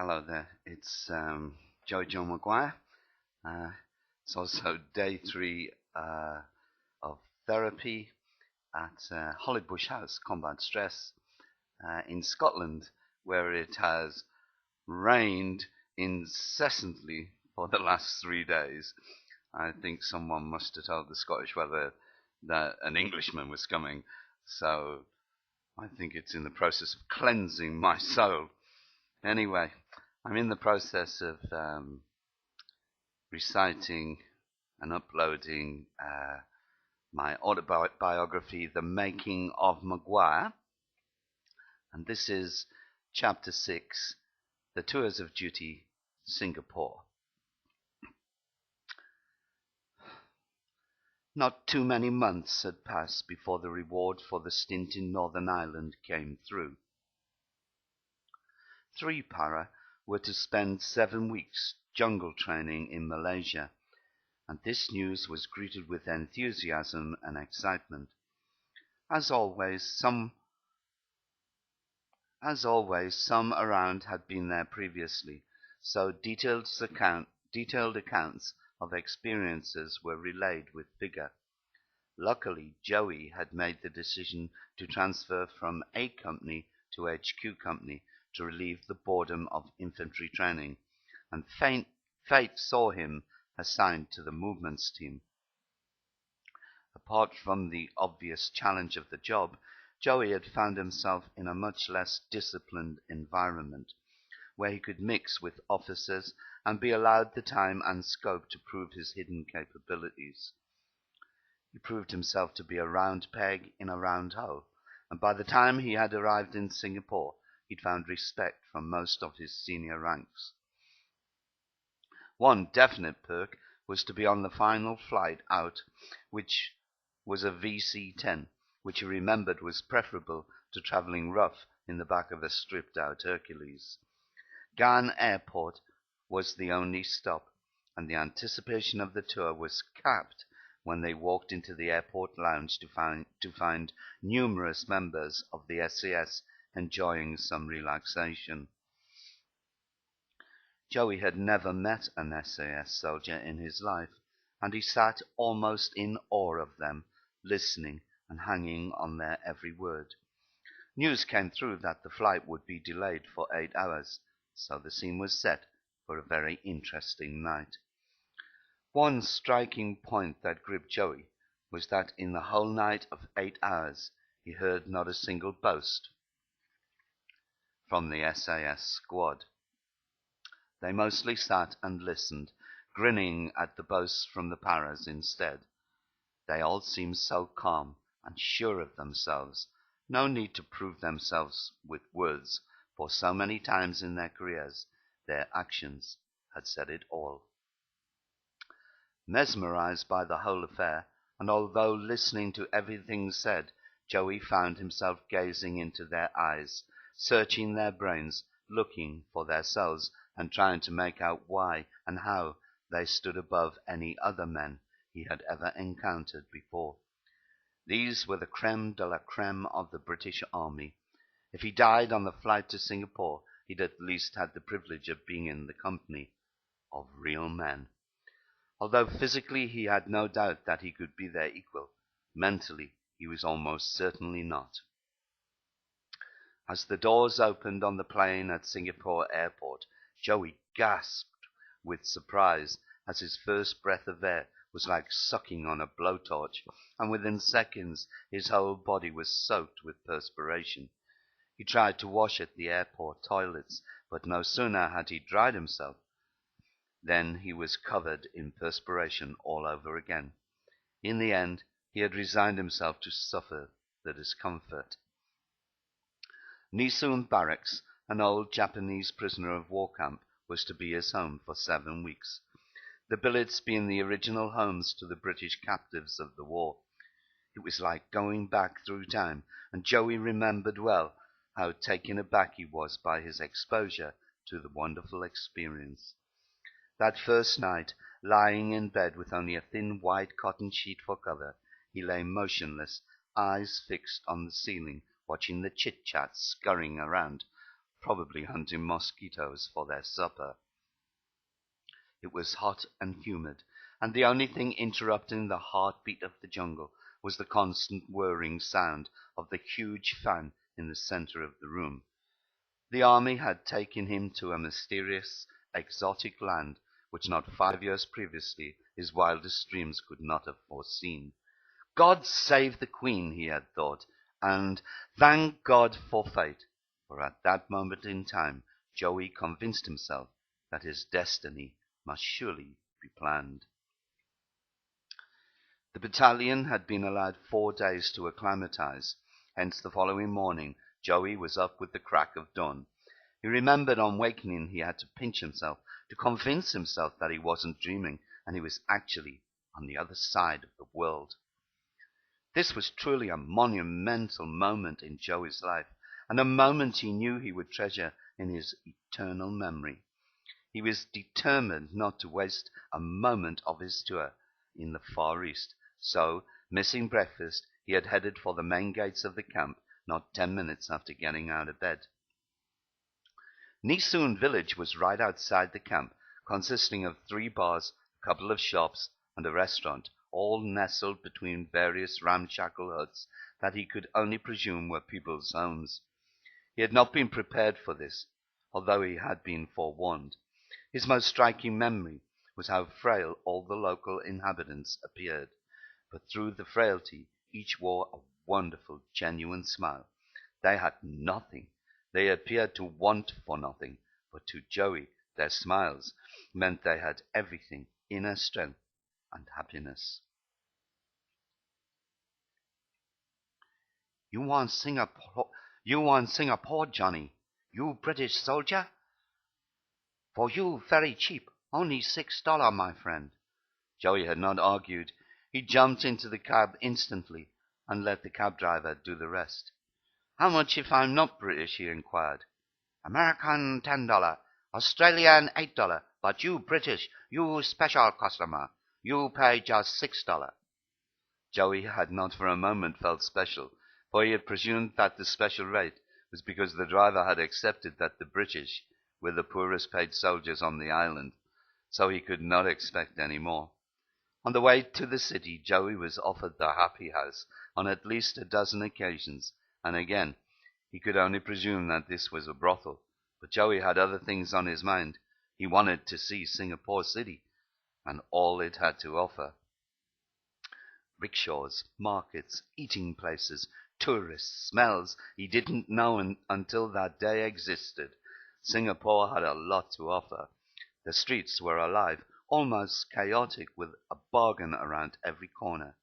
Hello there, it's Joe McGuire. Uh, it's also day three of therapy at Hollybush House, Combat Stress, in Scotland, where it has rained incessantly for the last 3 days. I think someone must have told the Scottish weather that an Englishman was coming, so I think it's in the process of cleansing my soul. Anyway, I'm in the process of reciting and uploading my autobiography, The Making of McGuire, and this is Chapter 6, The Tours of Duty, Singapore. Not too many months had passed before the reward for the stint in Northern Ireland came through. 3 para were to spend 7 weeks jungle training in Malaysia, and this news was greeted with enthusiasm and excitement. As always, some around had been there previously, so detailed accounts of experiences were relayed with vigor. Luckily, Joey had made the decision to transfer from A Company to HQ Company to relieve the boredom of infantry training, and fate saw him assigned to the movements team. Apart from the obvious challenge of the job, Joey had found himself in a much less disciplined environment, where he could mix with officers and be allowed the time and scope to prove his hidden capabilities. He proved himself to be a round peg in a round hole, and by the time he had arrived in Singapore, he'd found respect from most of his senior ranks. One definite perk was to be on the final flight out, which was a VC-10, which he remembered was preferable to travelling rough in the back of a stripped-out Hercules. Ghan Airport was the only stop, and the anticipation of the tour was capped when they walked into the airport lounge to find numerous members of the SAS enjoying some relaxation. Joey had never met an SAS soldier in his life, and he sat almost in awe of them, listening and hanging on their every word. News came through that the flight would be delayed for 8 hours, so the scene was set for a very interesting night. One striking point that gripped Joey was that in the whole night of 8 hours he heard not a single boast from the SAS squad. They mostly sat and listened, grinning at the boasts from the paras instead. They all seemed so calm and sure of themselves. No need to prove themselves with words, for so many times in their careers their actions had said it all. Mesmerized by the whole affair, and although listening to everything said, Joey found himself gazing into their eyes, searching their brains, looking for their souls, and trying to make out why and how they stood above any other men he had ever encountered before. These were the creme de la creme of the British Army. If he died on the flight to Singapore, he'd at least had the privilege of being in the company of real men. Although physically he had no doubt that he could be their equal, mentally he was almost certainly not. As the doors opened on the plane at Singapore Airport, Joey gasped with surprise as his first breath of air was like sucking on a blowtorch, and within seconds his whole body was soaked with perspiration. He tried to wash at the airport toilets, but no sooner had he dried himself than he was covered in perspiration all over again. In the end, he had resigned himself to suffer the discomfort. Nisun Barracks, an old Japanese prisoner of war camp, was to be his home for 7 weeks, the billets being the original homes to the British captives of the war. It was like going back through time, and Joey remembered well how taken aback he was by his exposure to the wonderful experience. That first night, lying in bed with only a thin white cotton sheet for cover, he lay motionless, eyes fixed on the ceiling, watching the chit-chat scurrying around, probably hunting mosquitoes for their supper. It was hot and humid, and the only thing interrupting the heartbeat of the jungle was the constant whirring sound of the huge fan in the center of the room. The army had taken him to a mysterious, exotic land which not 5 years previously his wildest dreams could not have foreseen. God save the Queen, he had thought, and thank God for fate, for at that moment in time Joey convinced himself that his destiny must surely be planned. The battalion had been allowed 4 days to acclimatize, hence the following morning Joey was up with the crack of dawn. He remembered on wakening he had to pinch himself to convince himself that he wasn't dreaming and he was actually on the other side of the world. This was truly a monumental moment in Joey's life, and a moment he knew he would treasure in his eternal memory. He was determined not to waste a moment of his tour in the Far East, so, missing breakfast, he had headed for the main gates of the camp not 10 minutes after getting out of bed. Nisun village was right outside the camp, consisting of 3 bars, a couple of shops, and a restaurant, all nestled between various ramshackle huts that he could only presume were people's homes. He had not been prepared for this, although he had been forewarned. His most striking memory was how frail all the local inhabitants appeared, but through the frailty each wore a wonderful, genuine smile. They had nothing. They appeared to want for nothing, but to Joey their smiles meant they had everything, inner strength and happiness. You want Singapore, Johnny? You British soldier? For you very cheap, only $6, my friend. Joey had not argued. He jumped into the cab instantly and let the cab driver do the rest. How much if I'm not British? He inquired. American $10, Australian $8, but you British, you special customer. You pay just $6. Joey had not for a moment felt special, for he had presumed that the special rate was because the driver had accepted that the British were the poorest paid soldiers on the island, so he could not expect any more. On the way to the city, Joey was offered the Happy House on at least a dozen occasions, and again, he could only presume that this was a brothel. But Joey had other things on his mind. He wanted to see Singapore City and all it had to offer. Rickshaws, markets, eating places, tourists, smells he didn't know until that day existed. Singapore had a lot to offer. The streets were alive, almost chaotic, with a bargain around every corner.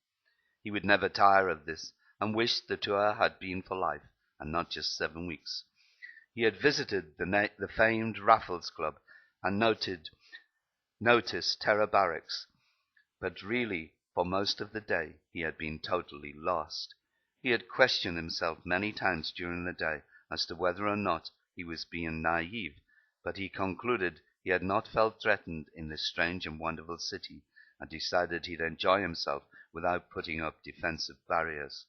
He would never tire of this, and wished the tour had been for life, and not just 7 weeks. He had visited the famed Raffles Club and noticed Terror Barracks, but really, for most of the day, he had been totally lost. He had questioned himself many times during the day as to whether or not he was being naive, but he concluded he had not felt threatened in this strange and wonderful city, and decided he'd enjoy himself without putting up defensive barriers.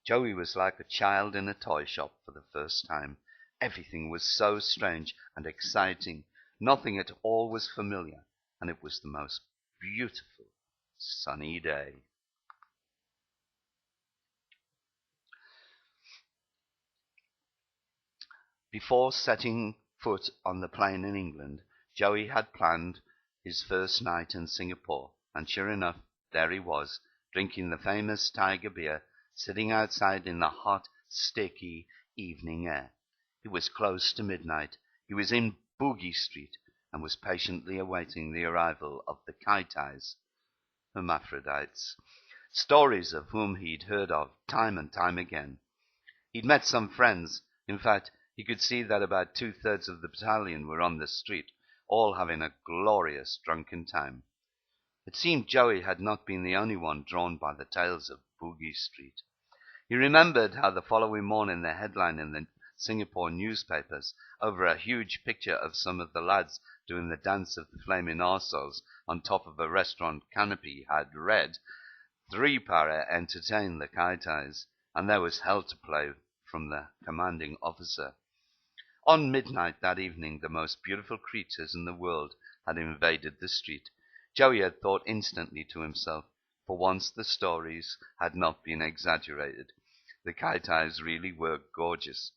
Joey was like a child in a toy shop for the first time. Everything was so strange and exciting. Nothing at all was familiar, and it was the most beautiful sunny day. Before setting foot on the plane in England, Joey had planned his first night in Singapore, and sure enough, there he was, drinking the famous Tiger beer, sitting outside in the hot, sticky evening air. It was close to midnight. He was in Boogie Street, and was patiently awaiting the arrival of the Kaitais, hermaphrodites, stories of whom he'd heard of time and time again. He'd met some friends. In fact, he could see that about 2/3 of the battalion were on the street, all having a glorious drunken time. It seemed Joey had not been the only one drawn by the tales of Boogie Street. He remembered how the following morning the headline in the Singapore newspapers, over a huge picture of some of the lads doing the dance of the flaming arseholes on top of a restaurant canopy, had read, "Three para entertain the Kaitais," and there was hell to play from the commanding officer. On midnight that evening, the most beautiful creatures in the world had invaded the street. Joey had thought instantly to himself, for once the stories had not been exaggerated. The Kaitais really were gorgeous.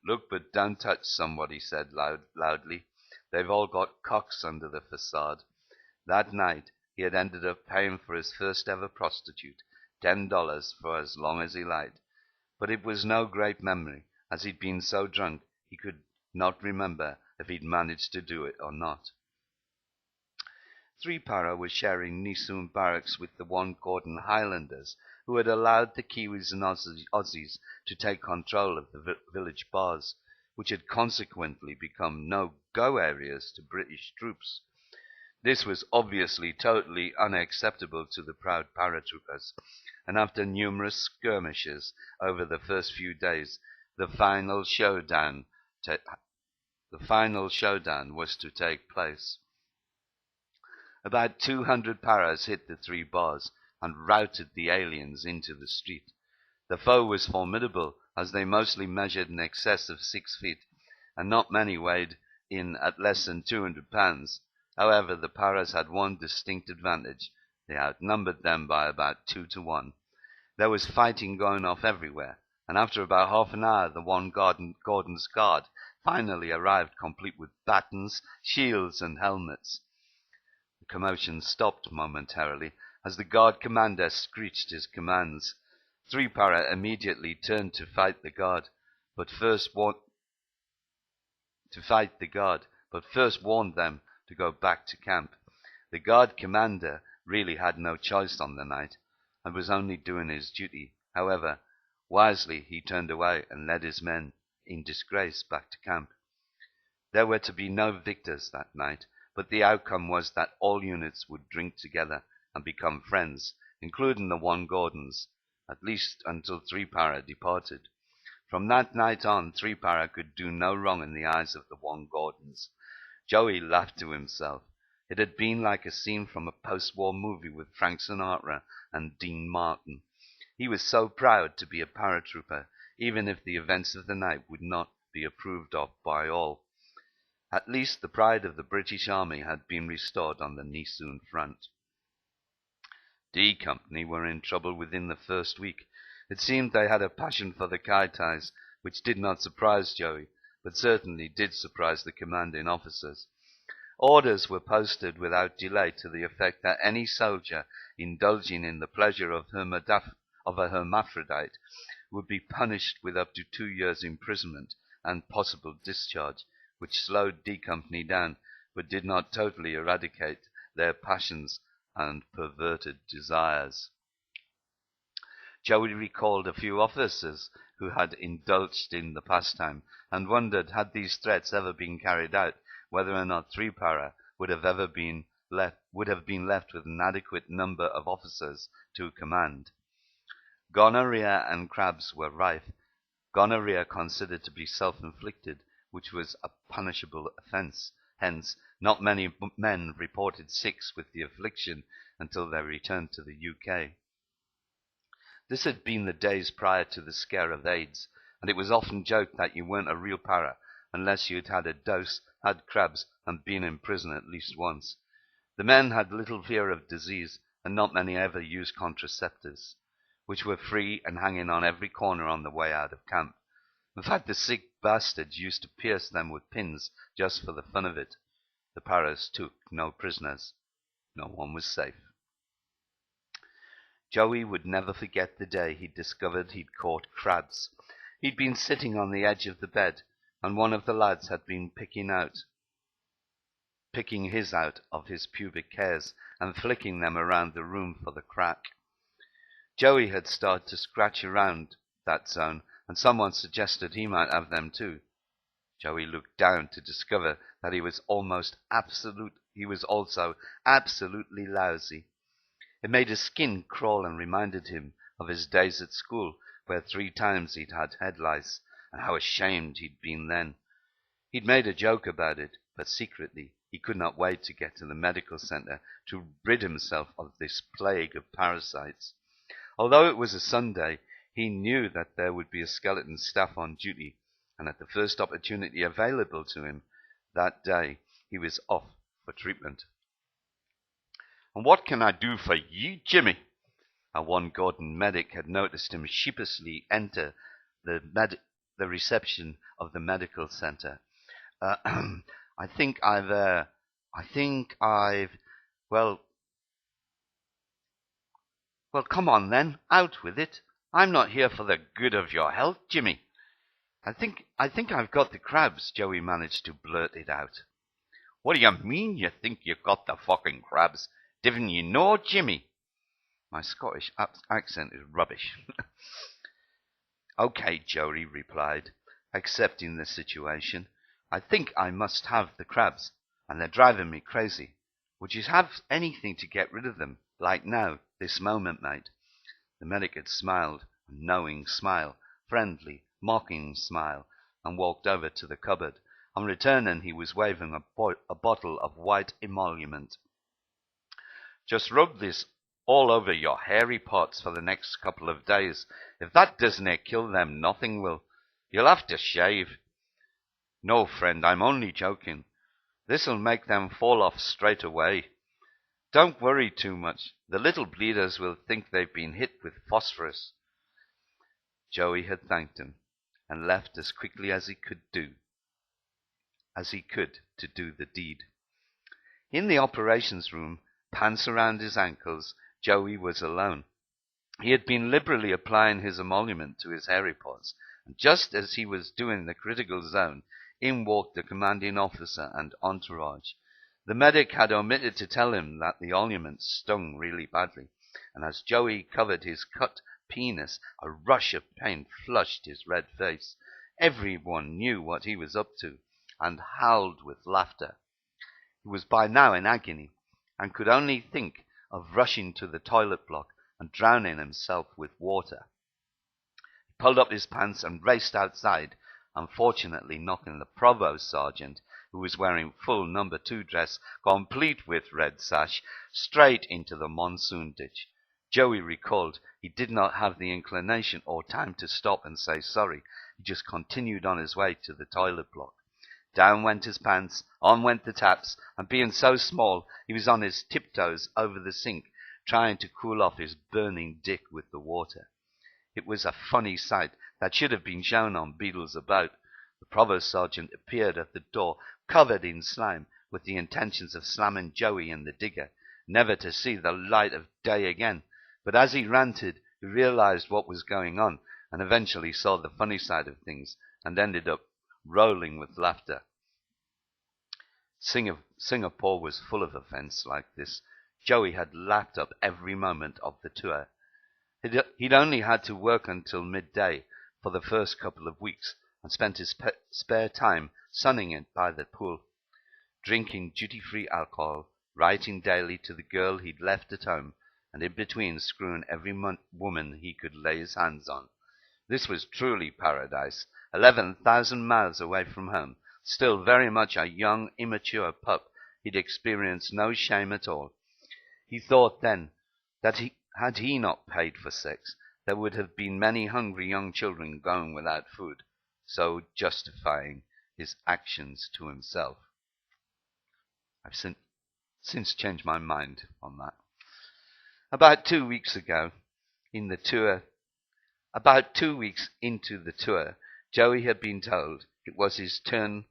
"Look, but don't touch," somebody said loudly. "They've all got cocks under the facade." That night he had ended up paying for his first ever prostitute, $10 for as long as he liked. But it was no great memory, as he'd been so drunk he could not remember if he'd managed to do it or not. Three Para was sharing Nisoon barracks with the One Gordon Highlanders, who had allowed the Kiwis and Aussies to take control of the village bars, which had consequently become no-go areas to British troops. This was obviously totally unacceptable to the proud paratroopers, and after numerous skirmishes over the first few days, the final showdown was to take place. About 200 paras hit the three bars and routed the aliens into the street. The foe was formidable, as they mostly measured in excess of 6 feet, and not many weighed in at less than 200 pounds. However, the paras had one distinct advantage: they outnumbered them by about 2 to 1. There was fighting going off everywhere, and after about half an hour the One Gordon's guard finally arrived, complete with batons, shields, and helmets. The commotion stopped momentarily as the guard commander screeched his commands. Three Para immediately turned to fight the guard, but first warned them to go back to camp. The guard commander really had no choice on the night, and was only doing his duty. However, wisely he turned away and led his men in disgrace back to camp. There were to be no victors that night, but the outcome was that all units would drink together and become friends, including the One Gordons, at least until Three Para departed. From that night on, Three Para could do no wrong in the eyes of the One Gordons. Joey laughed to himself. It had been like a scene from a post-war movie with Frank Sinatra and Dean Martin. He was so proud to be a paratrooper, even if the events of the night would not be approved of by all. At least the pride of the British Army had been restored on the Nisoon front. D Company were in trouble within the first week. It seemed they had a passion for the Kaitais, which did not surprise Joey, but certainly did surprise the commanding officers. Orders were posted without delay to the effect that any soldier indulging in the pleasure of a hermaphrodite would be punished with up to 2 years' imprisonment and possible discharge, which slowed D Company down, but did not totally eradicate their passions and perverted desires. Joey recalled a few officers who had indulged in the pastime, and wondered, had these threats ever been carried out, whether or not Three Para would have been left with an adequate number of officers to command. Gonorrhea and crabs were rife. Gonorrhea considered to be self-inflicted, which was a punishable offence. Hence, not many men reported sick with the affliction until they returned to the UK. This had been the days prior to the scare of AIDS, and it was often joked that you weren't a real para unless you'd had a dose, had crabs, and been in prison at least once. The men had little fear of disease, and not many ever used contraceptives, which were free and hanging on every corner on the way out of camp. In fact, the sick bastards used to pierce them with pins just for the fun of it. The paras took no prisoners. No one was safe. Joey would never forget the day he discovered he'd caught crabs. He'd been sitting on the edge of the bed, and one of the lads had been picking his out of his pubic hairs and flicking them around the room for the crack. Joey had started to scratch around that zone, and someone suggested he might have them too. Joey looked down to discover that he was also absolutely lousy. It made his skin crawl and reminded him of his days at school, where 3 times he'd had head lice, and how ashamed he'd been then. He'd made a joke about it, but secretly he could not wait to get to the medical centre to rid himself of this plague of parasites. Although it was a Sunday, he knew that there would be a skeleton staff on duty, and at the first opportunity available to him that day, he was off for treatment. "And what can I do for ye, Jimmy?" One Gordon medic had noticed him sheepishly enter the reception of the medical center. I think I've, well, come on then, out with it. I'm not here for the good of your health, Jimmy. I think I've got the crabs," Joey managed to blurt it out. "What do you mean you think you've got the fucking crabs? Didn't you know, Jimmy?" My Scottish accent is rubbish. "Okay," Joey replied, accepting the situation. "I think I must have the crabs, and they're driving me crazy. Would you have anything to get rid of them, like now, this moment, mate?" The medic had smiled, a knowing smile, friendly, mocking smile, and walked over to the cupboard. On returning, he was waving a bottle of white emollient. "Just rub this all over your hairy parts for the next couple of days. If that doesn't kill them, nothing will. You'll have to shave." "No, friend, I'm only joking. This'll make them fall off straight away. Don't worry too much. The little bleeders will think they've been hit with phosphorus." Joey had thanked him, and left as quickly as he could to do the deed. In the operations room, pants around his ankles, Joey was alone. He had been liberally applying his emollient to his hairy parts, and just as he was doing the critical zone, in walked the commanding officer and entourage. The medic had omitted to tell him that the ointment stung really badly, and as Joey covered his cut penis, a rush of pain flushed his red face. Everyone knew what he was up to, and howled with laughter. He was by now in agony, and could only think of rushing to the toilet block and drowning himself with water. He pulled up his pants and raced outside, unfortunately knocking the provost sergeant, who was wearing full No. 2 dress, complete with red sash, straight into the monsoon ditch. Joey recalled he did not have the inclination or time to stop and say sorry. He just continued on his way to the toilet block. Down went his pants, on went the taps, and being so small, he was on his tiptoes over the sink, trying to cool off his burning dick with the water. It was a funny sight that should have been shown on Beadles About. The provost sergeant appeared at the door, covered in slime, with the intentions of slamming Joey in the digger, never to see the light of day again. But as he ranted, he realized what was going on, and eventually saw the funny side of things, and ended up rolling with laughter. Singapore was full of events like this. Joey had lapped up every moment of the tour. He'd only had to work until midday for the first couple of weeks, and spent his spare time sunning it by the pool, drinking duty-free alcohol, writing daily to the girl he'd left at home, and in between screwing every woman he could lay his hands on. This was truly paradise, 11,000 miles away from home. Still very much a young, immature pup, he'd experienced no shame at all. He thought then that had he not paid for sex, there would have been many hungry young children going without food, so justifying his actions to himself. I've since changed my mind on that. About 2 weeks into the tour, Joey had been told it was his turn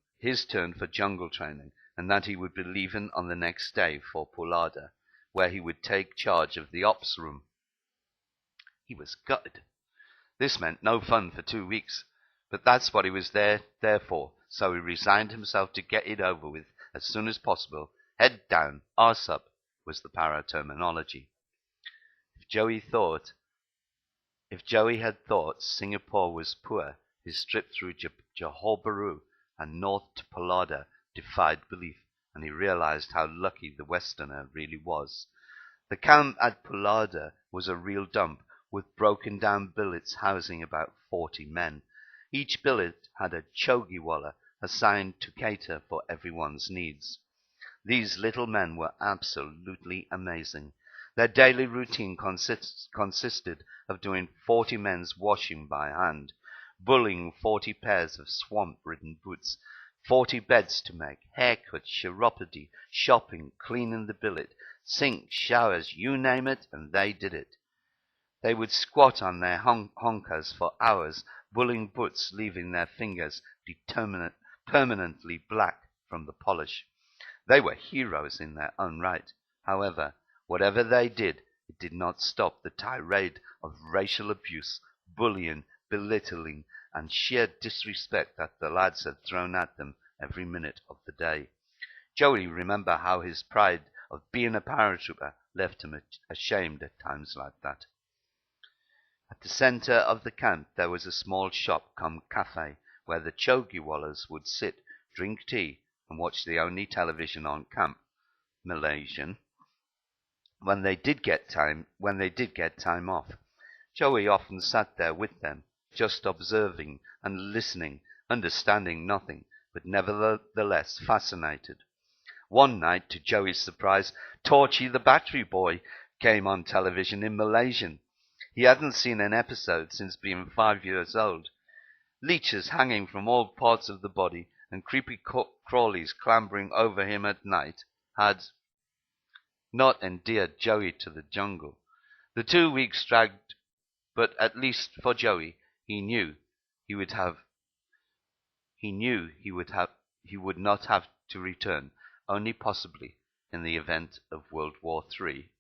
for jungle training, and that he would be leaving on the next day for Pulada, where he would take charge of the ops room. He was gutted. This meant no fun for 2 weeks, but that's what he was there for, so he resigned himself to get it over with as soon as possible. Head down, arse up, was the para terminology. If Joey had thought Singapore was poor, his trip through Johor Bahru and north to Pulada defied belief, and he realized how lucky the Westerner really was. The camp at Pulada was a real dump, with broken down billets housing about 40 men. Each billet had a chogiwalla assigned to cater for everyone's needs. These little men were absolutely amazing. Their daily routine consisted of doing 40 men's washing by hand, bullying 40 pairs of swamp-ridden boots, 40 beds to make, haircuts, chiropody, shopping, cleaning the billet, sinks, showers, you name it, and they did it. They would squat on their honkers for hours, bullying boots, leaving their fingers permanently black from the polish. They were heroes in their own right. However, whatever they did, it did not stop the tirade of racial abuse, bullying, belittling, and sheer disrespect that the lads had thrown at them every minute of the day. Joey remembered how his pride of being a paratrooper left him ashamed at times like that. At the centre of the camp there was a small shop cum cafe where the Chogiwallahs would sit, drink tea, and watch the only television on camp, Malaysian, when they did get time off. Joey often sat there with them, just observing and listening, understanding nothing, but nevertheless fascinated. One night, to Joey's surprise, Torchy the Battery Boy came on television in Malaysian. He hadn't seen an episode since being 5 years old. Leeches hanging from all parts of the body and creepy crawlies clambering over him at night had not endeared Joey to the jungle. The 2 weeks dragged, but at least for Joey, he would not have to return, only possibly in the event of World War III.